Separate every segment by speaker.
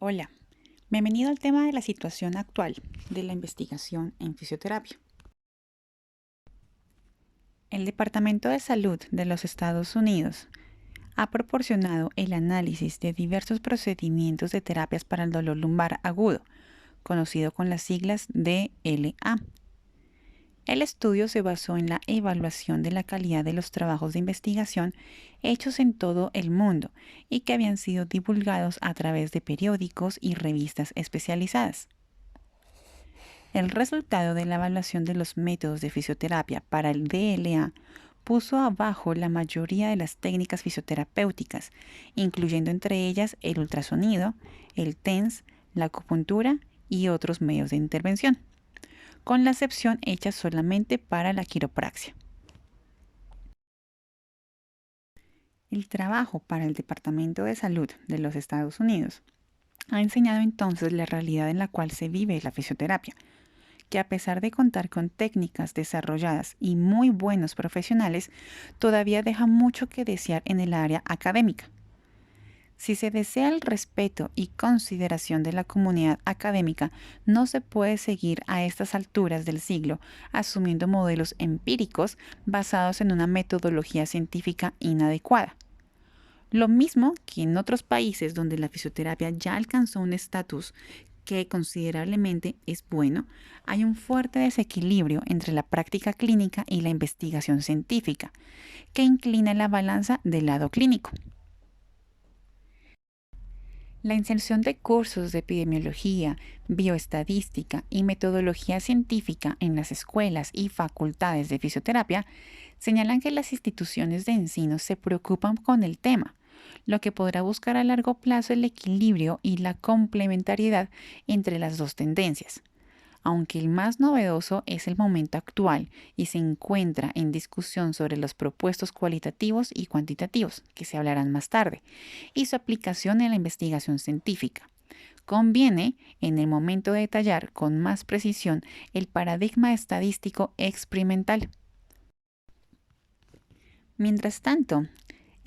Speaker 1: Hola, bienvenido al tema de la situación actual de la investigación en fisioterapia. El Departamento de Salud de los Estados Unidos ha proporcionado el análisis de diversos procedimientos de terapias para el dolor lumbar agudo, conocido con las siglas DLA. El estudio se basó en la evaluación de la calidad de los trabajos de investigación hechos en todo el mundo y que habían sido divulgados a través de periódicos y revistas especializadas. El resultado de la evaluación de los métodos de fisioterapia para el DLA puso abajo la mayoría de las técnicas fisioterapéuticas, incluyendo entre ellas el ultrasonido, el TENS, la acupuntura y otros medios de intervención, con la excepción hecha solamente para la quiropraxia. El trabajo para el Departamento de Salud de los Estados Unidos ha enseñado entonces la realidad en la cual se vive la fisioterapia, que a pesar de contar con técnicas desarrolladas y muy buenos profesionales, todavía deja mucho que desear en el área académica. Si se desea el respeto y consideración de la comunidad académica, no se puede seguir a estas alturas del siglo asumiendo modelos empíricos basados en una metodología científica inadecuada. Lo mismo que en otros países donde la fisioterapia ya alcanzó un estatus que considerablemente es bueno, hay un fuerte desequilibrio entre la práctica clínica y la investigación científica, que inclina la balanza del lado clínico. La inserción de cursos de epidemiología, bioestadística y metodología científica en las escuelas y facultades de fisioterapia señalan que las instituciones de ensino se preocupan con el tema, lo que podrá buscar a largo plazo el equilibrio y la complementariedad entre las dos tendencias. Aunque el más novedoso es el momento actual y se encuentra en discusión sobre los propuestos cualitativos y cuantitativos, que se hablarán más tarde, y su aplicación en la investigación científica. Conviene, en el momento de detallar con más precisión el paradigma estadístico experimental. Mientras tanto,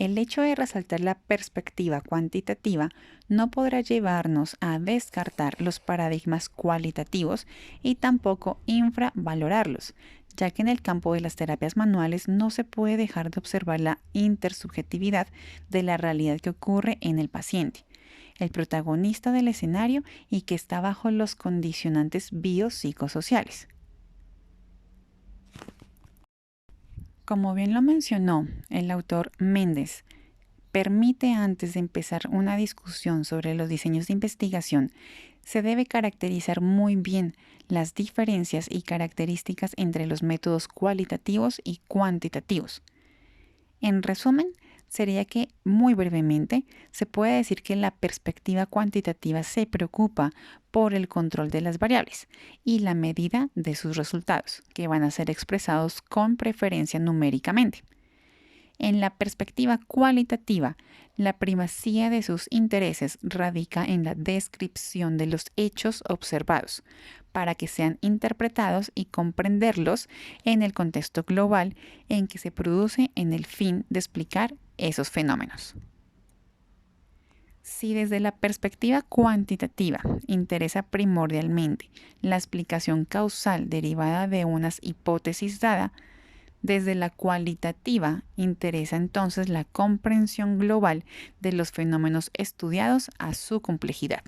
Speaker 1: el hecho de resaltar la perspectiva cuantitativa no podrá llevarnos a descartar los paradigmas cualitativos y tampoco infravalorarlos, ya que en el campo de las terapias manuales no se puede dejar de observar la intersubjetividad de la realidad que ocurre en el paciente, el protagonista del escenario y que está bajo los condicionantes biopsicosociales. Como bien lo mencionó el autor Méndez, permite antes de empezar una discusión sobre los diseños de investigación, se debe caracterizar muy bien las diferencias y características entre los métodos cualitativos y cuantitativos. En resumen, sería que, muy brevemente, se puede decir que la perspectiva cuantitativa se preocupa por el control de las variables y la medida de sus resultados, que van a ser expresados con preferencia numéricamente. En la perspectiva cualitativa, la primacía de sus intereses radica en la descripción de los hechos observados, para que sean interpretados y comprenderlos en el contexto global en que se produce en el fin de explicar esos fenómenos. Si desde la perspectiva cuantitativa interesa primordialmente la explicación causal derivada de unas hipótesis dadas, desde la cualitativa interesa entonces la comprensión global de los fenómenos estudiados a su complejidad.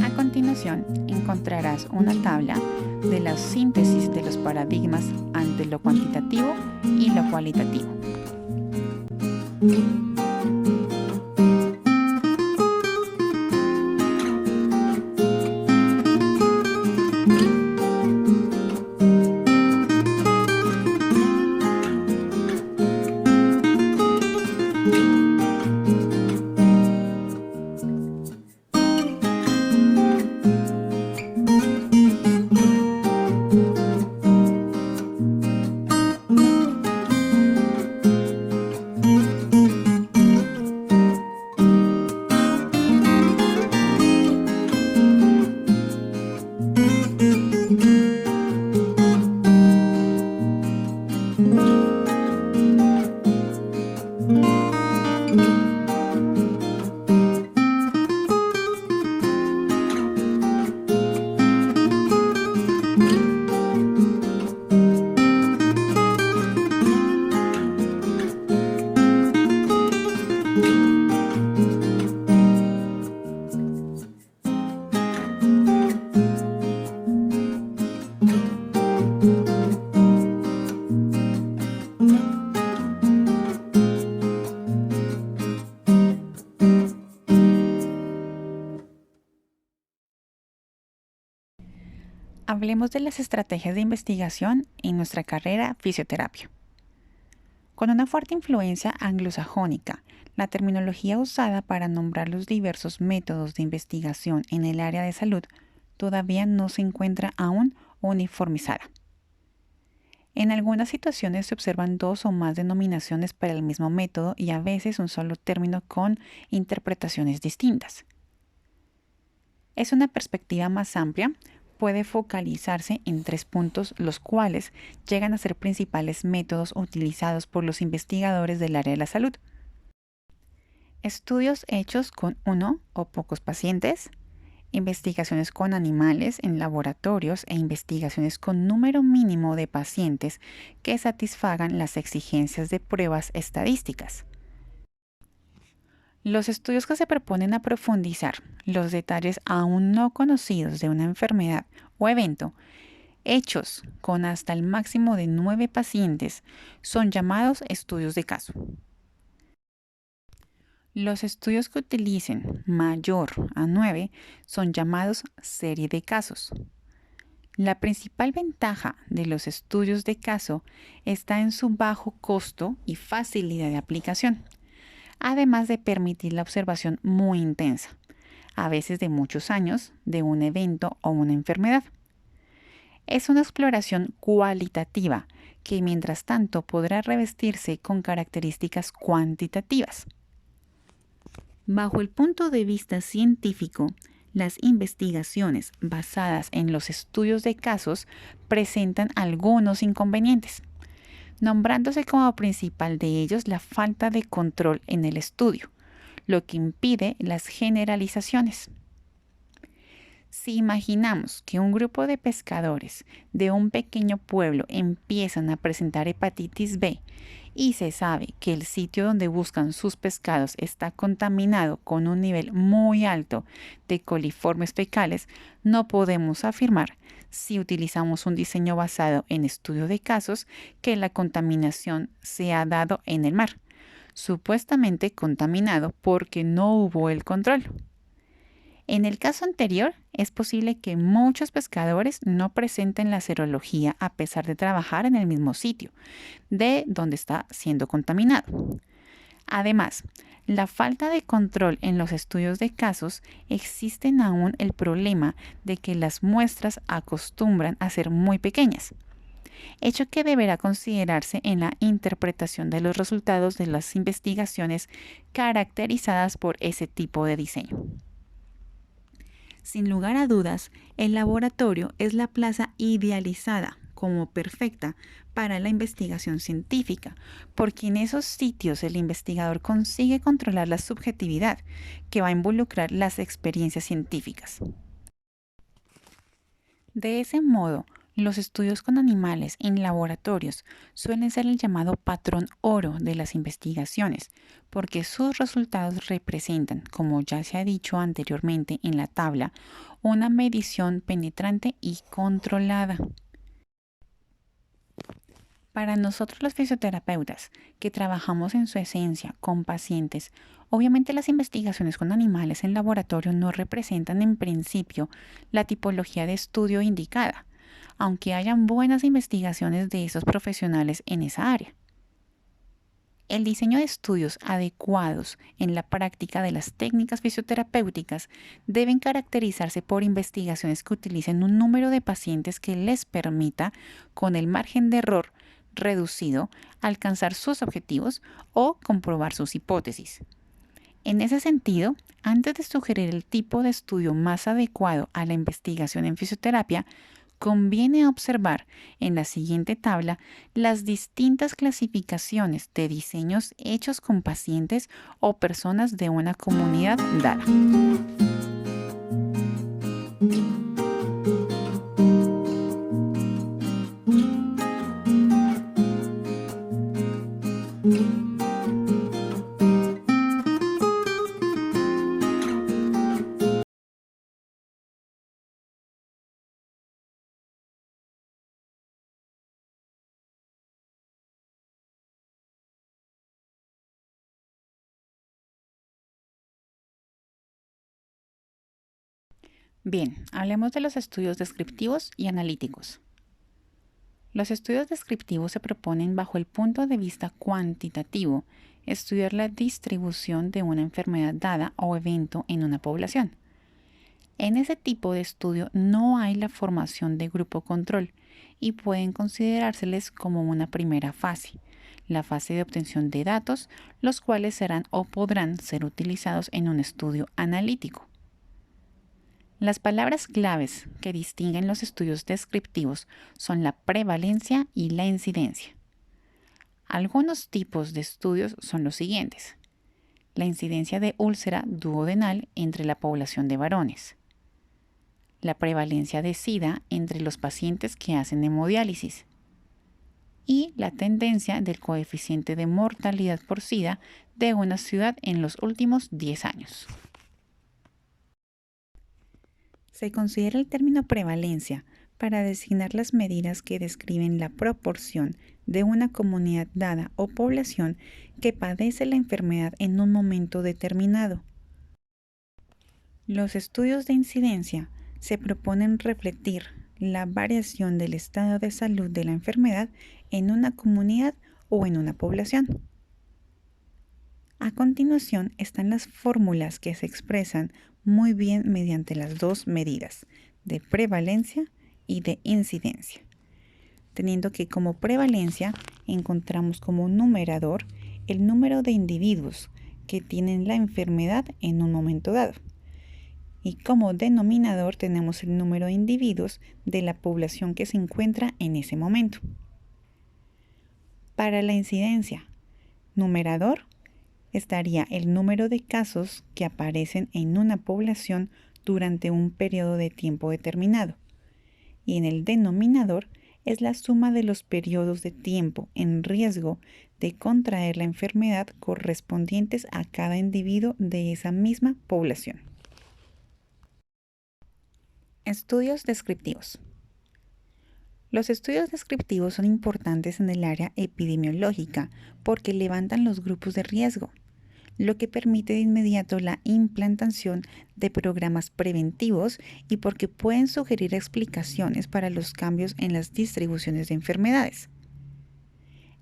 Speaker 1: A continuación, encontrarás una tabla de la síntesis de los paradigmas ante lo cuantitativo y lo cualitativo. Hablemos de las estrategias de investigación en nuestra carrera fisioterapia. Con una fuerte influencia anglosajónica, la terminología usada para nombrar los diversos métodos de investigación en el área de salud todavía no se encuentra aún uniformizada. En algunas situaciones se observan dos o más denominaciones para el mismo método y a veces un solo término con interpretaciones distintas. Es una perspectiva más amplia, puede focalizarse en 3 puntos, los cuales llegan a ser principales métodos utilizados por los investigadores del área de la salud. Estudios hechos con uno o pocos pacientes, investigaciones con animales en laboratorios e investigaciones con número mínimo de pacientes que satisfagan las exigencias de pruebas estadísticas. Los estudios que se proponen a profundizar los detalles aún no conocidos de una enfermedad o evento, hechos con hasta el máximo de 9 pacientes, son llamados estudios de caso. Los estudios que utilicen mayor a 9 son llamados serie de casos. La principal ventaja de los estudios de caso está en su bajo costo y facilidad de aplicación, además de permitir la observación muy intensa, a veces de muchos años, de un evento o una enfermedad. Es una exploración cualitativa que mientras tanto podrá revestirse con características cuantitativas. Bajo el punto de vista científico, las investigaciones basadas en los estudios de casos presentan algunos inconvenientes, nombrándose como principal de ellos la falta de control en el estudio, lo que impide las generalizaciones. Si imaginamos que un grupo de pescadores de un pequeño pueblo empiezan a presentar hepatitis B y se sabe que el sitio donde buscan sus pescados está contaminado con un nivel muy alto de coliformes fecales, no podemos afirmar, si utilizamos un diseño basado en estudio de casos, que la contaminación se ha dado en el mar, supuestamente contaminado porque no hubo el control. En el caso anterior, es posible que muchos pescadores no presenten la serología a pesar de trabajar en el mismo sitio de donde está siendo contaminado. Además, la falta de control en los estudios de casos existen aún el problema de que las muestras acostumbran a ser muy pequeñas, hecho que deberá considerarse en la interpretación de los resultados de las investigaciones caracterizadas por ese tipo de diseño. Sin lugar a dudas, el laboratorio es la plaza idealizada como perfecta para la investigación científica, porque en esos sitios el investigador consigue controlar la subjetividad que va a involucrar las experiencias científicas. De ese modo, los estudios con animales en laboratorios suelen ser el llamado patrón oro de las investigaciones, porque sus resultados representan, como ya se ha dicho anteriormente en la tabla, una medición penetrante y controlada. Para nosotros los fisioterapeutas, que trabajamos en su esencia con pacientes, obviamente las investigaciones con animales en laboratorio no representan en principio la tipología de estudio indicada, aunque hayan buenas investigaciones de esos profesionales en esa área. El diseño de estudios adecuados en la práctica de las técnicas fisioterapéuticas deben caracterizarse por investigaciones que utilicen un número de pacientes que les permita, con el margen de error reducido, alcanzar sus objetivos o comprobar sus hipótesis. En ese sentido, antes de sugerir el tipo de estudio más adecuado a la investigación en fisioterapia, conviene observar en la siguiente tabla las distintas clasificaciones de diseños hechos con pacientes o personas de una comunidad dada. Bien, hablemos de los estudios descriptivos y analíticos. Los estudios descriptivos se proponen bajo el punto de vista cuantitativo estudiar la distribución de una enfermedad dada o evento en una población. En ese tipo de estudio no hay la formación de grupo control y pueden considerárseles como una primera fase, la fase de obtención de datos, los cuales serán o podrán ser utilizados en un estudio analítico. Las palabras claves que distinguen los estudios descriptivos son la prevalencia y la incidencia. Algunos tipos de estudios son los siguientes: la incidencia de úlcera duodenal entre la población de varones, la prevalencia de SIDA entre los pacientes que hacen hemodiálisis y la tendencia del coeficiente de mortalidad por SIDA de una ciudad en los últimos 10 años. Se considera el término prevalencia para designar las medidas que describen la proporción de una comunidad dada o población que padece la enfermedad en un momento determinado. Los estudios de incidencia se proponen refletir la variación del estado de salud de la enfermedad en una comunidad o en una población. A continuación están las fórmulas que se expresan muy bien mediante las dos medidas de prevalencia y de incidencia, teniendo que como prevalencia encontramos como numerador el número de individuos que tienen la enfermedad en un momento dado, y como denominador tenemos el número de individuos de la población que se encuentra en ese momento. Para la incidencia, numerador estaría el número de casos que aparecen en una población durante un periodo de tiempo determinado, y en el denominador es la suma de los periodos de tiempo en riesgo de contraer la enfermedad correspondientes a cada individuo de esa misma población. Estudios descriptivos. Los estudios descriptivos son importantes en el área epidemiológica porque levantan los grupos de riesgo, lo que permite de inmediato la implantación de programas preventivos y porque pueden sugerir explicaciones para los cambios en las distribuciones de enfermedades.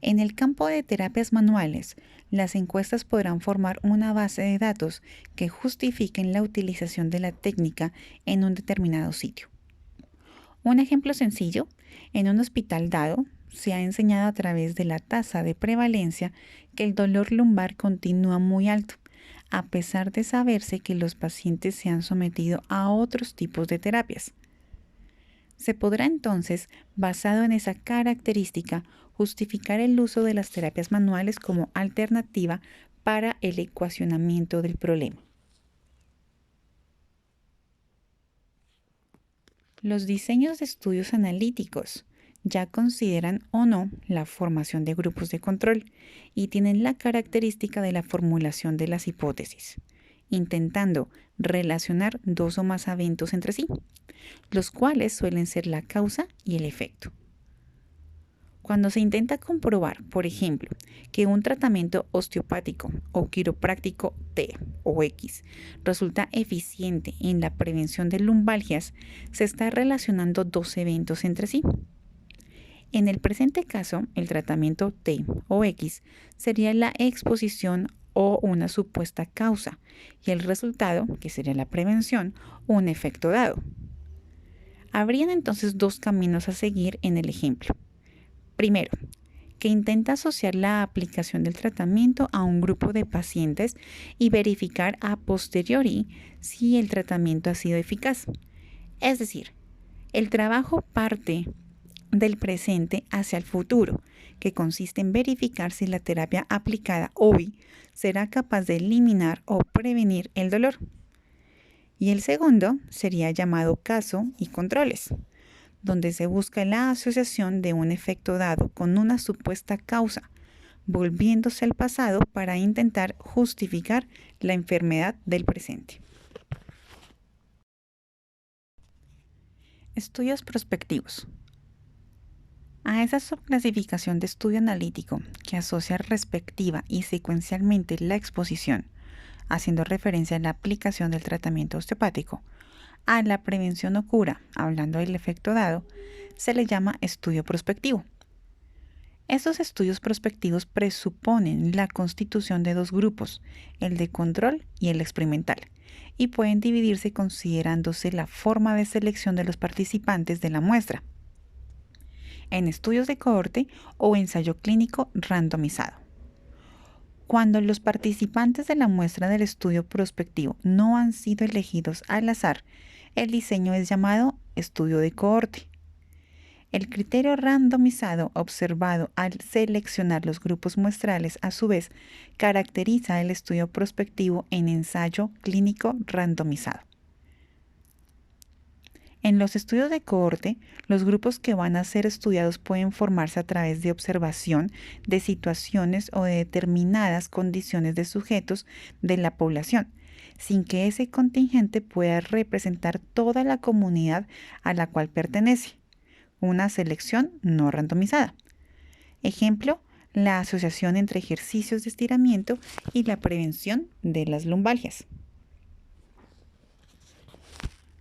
Speaker 1: En el campo de terapias manuales, las encuestas podrán formar una base de datos que justifiquen la utilización de la técnica en un determinado sitio. Un ejemplo sencillo: en un hospital dado, se ha enseñado a través de la tasa de prevalencia que el dolor lumbar continúa muy alto, a pesar de saberse que los pacientes se han sometido a otros tipos de terapias. Se podrá entonces, basado en esa característica, justificar el uso de las terapias manuales como alternativa para el ecuacionamiento del problema. Los diseños de estudios analíticos ya consideran o no la formación de grupos de control y tienen la característica de la formulación de las hipótesis, intentando relacionar dos o más eventos entre sí, los cuales suelen ser la causa y el efecto. Cuando se intenta comprobar, por ejemplo, que un tratamiento osteopático o quiropráctico T o X resulta eficiente en la prevención de lumbalgias, se está relacionando dos eventos entre sí. En el presente caso, el tratamiento T o X sería la exposición o una supuesta causa, y el resultado, que sería la prevención, un efecto dado. Habrían entonces dos caminos a seguir en el ejemplo. Primero, que intenta asociar la aplicación del tratamiento a un grupo de pacientes y verificar a posteriori si el tratamiento ha sido eficaz. Es decir, el trabajo parte del presente hacia el futuro, que consiste en verificar si la terapia aplicada hoy será capaz de eliminar o prevenir el dolor. Y el segundo sería llamado caso y controles, donde se busca la asociación de un efecto dado con una supuesta causa, volviéndose al pasado para intentar justificar la enfermedad del presente. Estudios prospectivos. A esa subclasificación de estudio analítico que asocia respectiva y secuencialmente la exposición, haciendo referencia a la aplicación del tratamiento osteopático, a la prevención o cura, hablando del efecto dado, se le llama estudio prospectivo. Estos estudios prospectivos presuponen la constitución de dos grupos, el de control y el experimental, y pueden dividirse considerándose la forma de selección de los participantes de la muestra, en estudios de cohorte o ensayo clínico randomizado. Cuando los participantes de la muestra del estudio prospectivo no han sido elegidos al azar, el diseño es llamado estudio de cohorte. El criterio randomizado observado al seleccionar los grupos muestrales, a su vez, caracteriza el estudio prospectivo en ensayo clínico randomizado. En los estudios de cohorte, los grupos que van a ser estudiados pueden formarse a través de observación de situaciones o de determinadas condiciones de sujetos de la población, sin que ese contingente pueda representar toda la comunidad a la cual pertenece. Una selección no randomizada. Ejemplo, la asociación entre ejercicios de estiramiento y la prevención de las lumbalgias.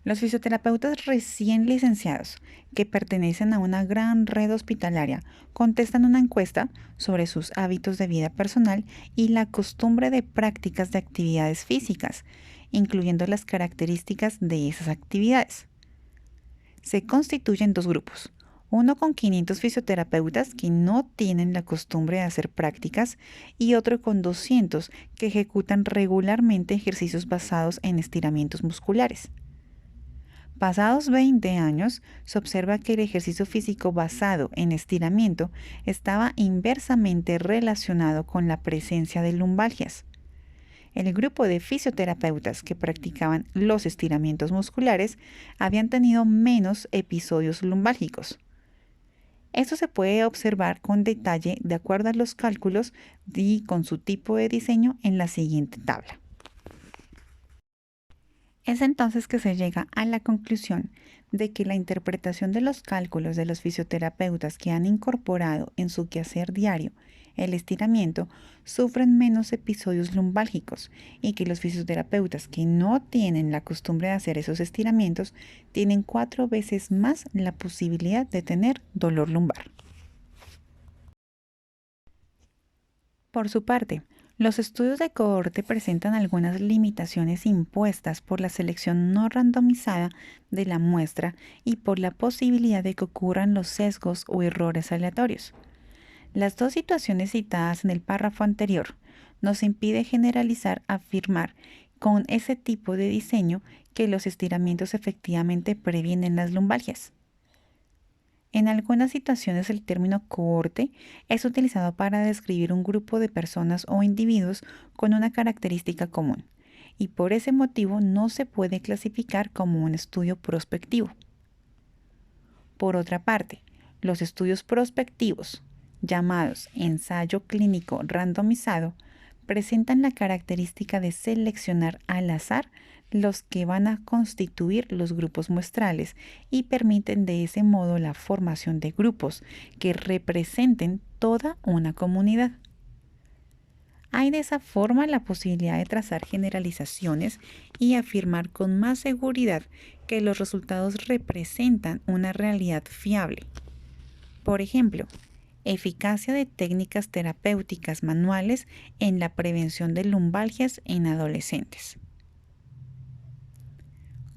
Speaker 1: Los fisioterapeutas recién licenciados que pertenecen a una gran red hospitalaria contestan una encuesta sobre sus hábitos de vida personal y la costumbre de prácticas de actividades físicas, incluyendo las características de esas actividades. Se constituyen dos grupos, uno con 500 fisioterapeutas que no tienen la costumbre de hacer prácticas y otro con 200 que ejecutan regularmente ejercicios basados en estiramientos musculares. Pasados 20 años, se observa que el ejercicio físico basado en estiramiento estaba inversamente relacionado con la presencia de lumbalgias. El grupo de fisioterapeutas que practicaban los estiramientos musculares habían tenido menos episodios lumbálgicos. Esto se puede observar con detalle de acuerdo a los cálculos y con su tipo de diseño en la siguiente tabla. Es entonces que se llega a la conclusión de que la interpretación de los cálculos de los fisioterapeutas que han incorporado en su quehacer diario el estiramiento sufren menos episodios lumbálgicos y que los fisioterapeutas que no tienen la costumbre de hacer esos estiramientos tienen 4 veces más la posibilidad de tener dolor lumbar. Por su parte, los estudios de cohorte presentan algunas limitaciones impuestas por la selección no randomizada de la muestra y por la posibilidad de que ocurran los sesgos o errores aleatorios. Las dos situaciones citadas en el párrafo anterior nos impide generalizar, afirmar con ese tipo de diseño que los estiramientos efectivamente previenen las lumbalgias. En algunas situaciones el término cohorte es utilizado para describir un grupo de personas o individuos con una característica común, y por ese motivo no se puede clasificar como un estudio prospectivo. Por otra parte, los estudios prospectivos, llamados ensayo clínico randomizado, presentan la característica de seleccionar al azar los que van a constituir los grupos muestrales y permiten de ese modo la formación de grupos que representen toda una comunidad. Hay de esa forma la posibilidad de trazar generalizaciones y afirmar con más seguridad que los resultados representan una realidad fiable. Por ejemplo, eficacia de técnicas terapéuticas manuales en la prevención de lumbalgias en adolescentes.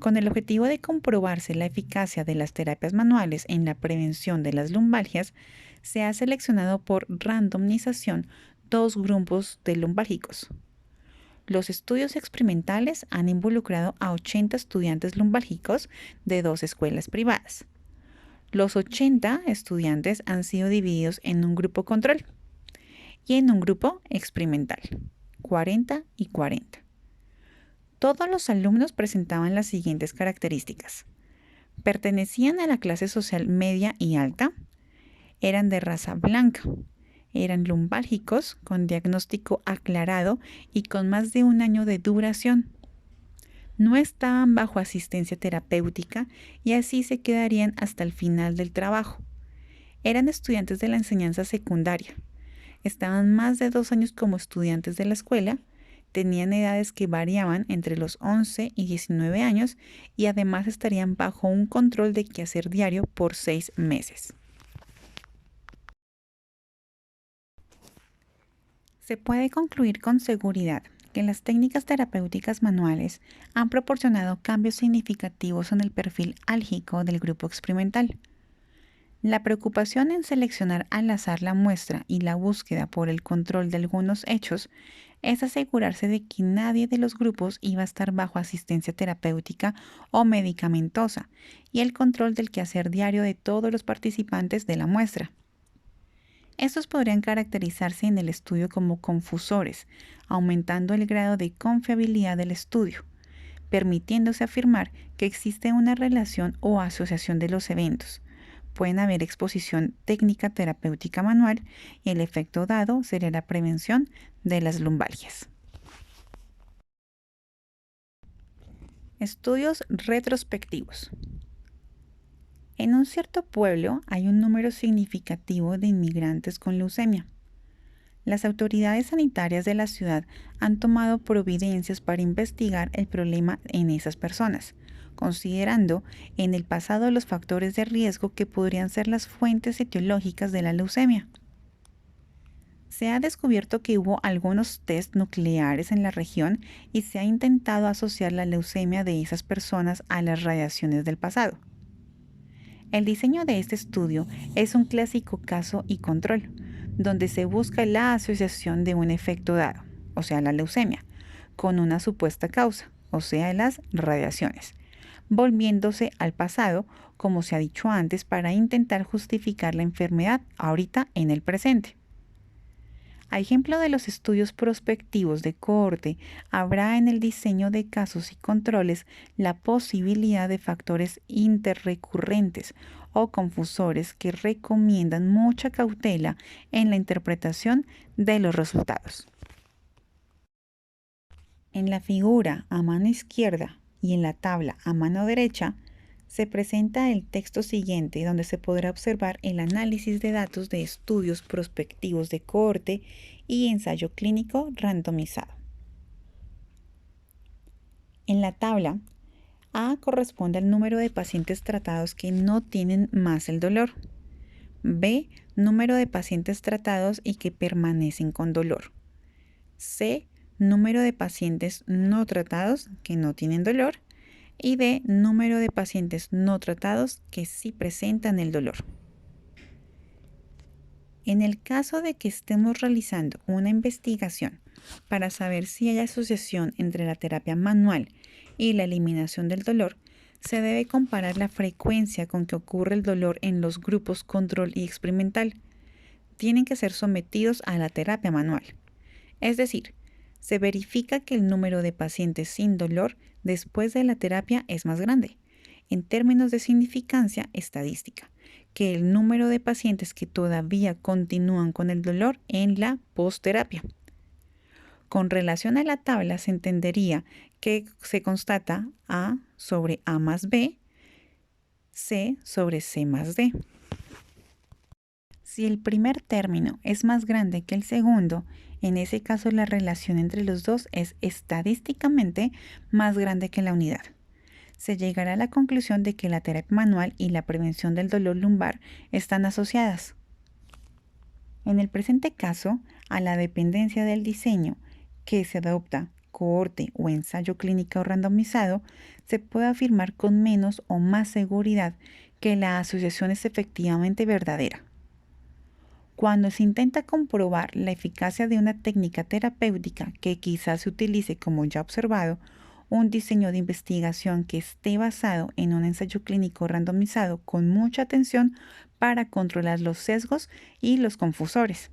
Speaker 1: Con el objetivo de comprobarse la eficacia de las terapias manuales en la prevención de las lumbalgias, se ha seleccionado por randomización 2 grupos de lumbálgicos. Los estudios experimentales han involucrado a 80 estudiantes lumbálgicos de 2 escuelas privadas. Los 80 estudiantes han sido divididos en un grupo control y en un grupo experimental, 40 y 40. Todos los alumnos presentaban las siguientes características. Pertenecían a la clase social media y alta, eran de raza blanca, eran lumbálgicos con diagnóstico aclarado y con más de 1 año de duración. No estaban bajo asistencia terapéutica y así se quedarían hasta el final del trabajo. Eran estudiantes de la enseñanza secundaria. Estaban más de 2 años como estudiantes de la escuela, Tenían edades que variaban entre los 11 y 19 años y además estarían bajo un control de quehacer diario por 6 meses. Se puede concluir con seguridad que las técnicas terapéuticas manuales han proporcionado cambios significativos en el perfil álgico del grupo experimental. La preocupación en seleccionar al azar la muestra y la búsqueda por el control de algunos hechos es asegurarse de que nadie de los grupos iba a estar bajo asistencia terapéutica o medicamentosa y el control del quehacer diario de todos los participantes de la muestra. Estos podrían caracterizarse en el estudio como confusores, aumentando el grado de confiabilidad del estudio, permitiéndose afirmar que existe una relación o asociación de los eventos. Pueden haber exposición técnica terapéutica manual y el efecto dado sería la prevención de las lumbalgias. Estudios retrospectivos. En un cierto pueblo hay un número significativo de inmigrantes con leucemia. Las autoridades sanitarias de la ciudad han tomado providencias para investigar el problema en esas personas, considerando en el pasado los factores de riesgo que podrían ser las fuentes etiológicas de la leucemia. Se ha descubierto que hubo algunos test nucleares en la región y se ha intentado asociar la leucemia de esas personas a las radiaciones del pasado. El diseño de este estudio es un clásico caso y control, donde se busca la asociación de un efecto dado, o sea, la leucemia, con una supuesta causa, o sea, las radiaciones, volviéndose al pasado, como se ha dicho antes, para intentar justificar la enfermedad ahorita en el presente. A ejemplo de los estudios prospectivos de cohorte, habrá en el diseño de casos y controles la posibilidad de factores interrecurrentes o confusores que recomiendan mucha cautela en la interpretación de los resultados. En la figura a mano izquierda y en la tabla a mano derecha, se presenta el texto siguiente donde se podrá observar el análisis de datos de estudios prospectivos de cohorte y ensayo clínico randomizado. En la tabla, A corresponde al número de pacientes tratados que no tienen más el dolor. B, número de pacientes tratados y que permanecen con dolor. C, número de pacientes no tratados que no tienen dolor. Y D, número de pacientes no tratados que sí presentan el dolor. En el caso de que estemos realizando una investigación para saber si hay asociación entre la terapia manual y la eliminación del dolor, se debe comparar la frecuencia con que ocurre el dolor en los grupos control y experimental. Tienen que ser sometidos a la terapia manual. Es decir, se verifica que el número de pacientes sin dolor después de la terapia es más grande, en términos de significancia estadística, que el número de pacientes que todavía continúan con el dolor en la postterapia. Con relación a la tabla se entendería que se constata A sobre A más B, C sobre C más D. Si el primer término es más grande que el segundo, en ese caso la relación entre los dos es estadísticamente más grande que la unidad. Se llegará a la conclusión de que la terapia manual y la prevención del dolor lumbar están asociadas. En el presente caso, a la dependencia del diseño que se adopta, cohorte o ensayo clínico randomizado, se puede afirmar con menos o más seguridad que la asociación es efectivamente verdadera. Cuando se intenta comprobar la eficacia de una técnica terapéutica que quizás se utilice como ya observado, un diseño de investigación que esté basado en un ensayo clínico randomizado con mucha atención para controlar los sesgos y los confusores.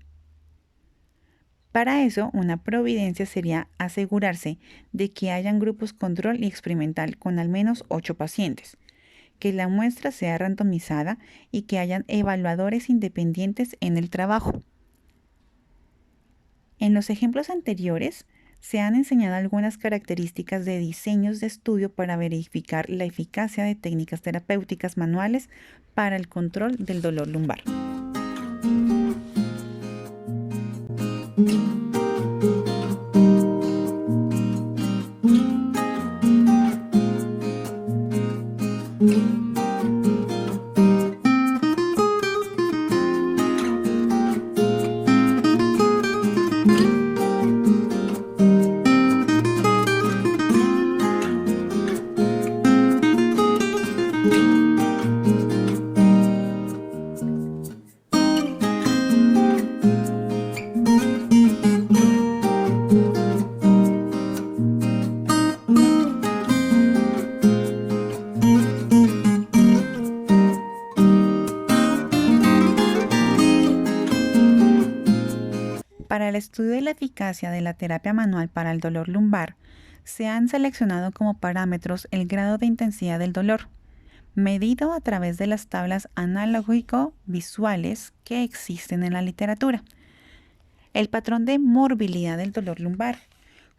Speaker 1: Para eso, una providencia sería asegurarse de que hayan grupos control y experimental con al menos 8 pacientes, que la muestra sea randomizada y que hayan evaluadores independientes en el trabajo. En los ejemplos anteriores, se han enseñado algunas características de diseños de estudio para verificar la eficacia de técnicas terapéuticas manuales para el control del dolor lumbar. el estudio de la eficacia de la terapia manual para el dolor lumbar, se han seleccionado como parámetros el grado de intensidad del dolor, medido a través de las tablas analógico-visuales que existen en la literatura. El patrón de morbilidad del dolor lumbar,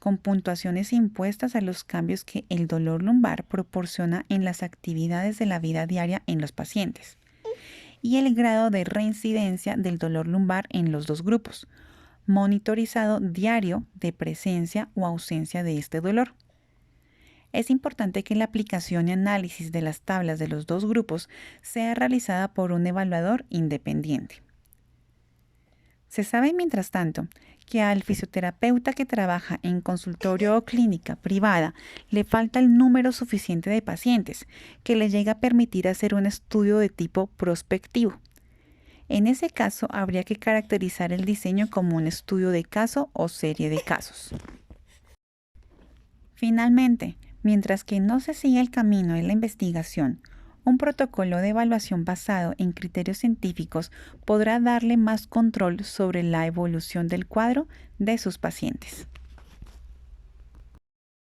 Speaker 1: con puntuaciones impuestas a los cambios que el dolor lumbar proporciona en las actividades de la vida diaria en los pacientes, y el grado de reincidencia del dolor lumbar en los dos grupos, monitorizado diario de presencia o ausencia de este dolor. Es importante que la aplicación y análisis de las tablas de los dos grupos sea realizada por un evaluador independiente. Se sabe, mientras tanto, que al fisioterapeuta que trabaja en consultorio o clínica privada le falta el número suficiente de pacientes que le llega a permitir hacer un estudio de tipo prospectivo. En ese caso, habría que caracterizar el diseño como un estudio de caso o serie de casos. Finalmente, mientras que no se sigue el camino de la investigación, un protocolo de evaluación basado en criterios científicos podrá darle más control sobre la evolución del cuadro de sus pacientes.